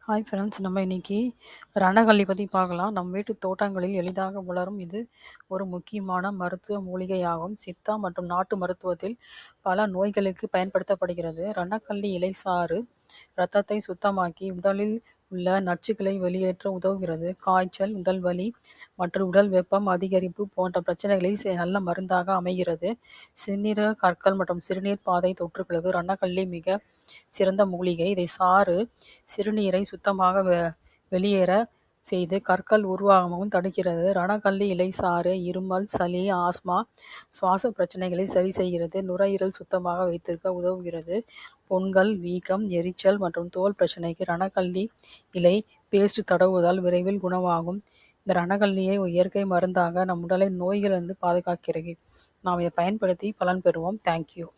Hi friends, நம்ம இன்னைக்கு ரணகல்லி பற்றி பார்க்கலாம். நம் வீட்டு தோட்டங்களில் எளிதாக வளரும் இது ஒரு முக்கியமான மருத்துவ மூலிகையாகும். சித்தா மற்றும் நாட்டு மருத்துவத்தில் பல நோய்களுக்கு பயன்படுத்தப்படுகிறது. ரணக்கல்லி இலை சாறு இரத்தத்தை சுத்தமாக்கி உடலில் உள்ள நச்சுக்களை வெளியேற்ற உதவுகிறது. காய்ச்சல், உடல் வலி மற்றும் உடல் வெப்பம் அதிகரிப்பு போன்ற பிரச்சனைகளில் நல்ல மருந்தாக அமைகிறது. சிறுநீரக கற்கள் மற்றும் சிறுநீர் பாதை தொற்றுகளுக்கு ரணக்கல்லி மிக சிறந்த மூலிகை. இதை சாறு சிறுநீரை சுத்தமாக வெளியேற செய்து கற்கள் உருவாகவும் தடுக்கிறது. ரணக்கல்லி இலை சாறு இருமல், சளி, ஆஸ்மா, சுவாச பிரச்சனைகளை சரி செய்கிறது. நுரையீரல் சுத்தமாக வைத்திருக்க உதவுகிறது. புண்கள், வீக்கம், எரிச்சல் மற்றும் தோல் பிரச்சனைக்கு ரணக்கல்லி இலை பேஸ்ட் தடவுவதால் விரைவில் குணமாகும். இந்த ரணக்கல்லியை இயற்கை மருந்தாக நம் உடலை நோய்களிலிருந்து பாதுகாக்கிறது. நாம் இதை பயன்படுத்தி பலன் பெறுவோம். தேங்க்யூ.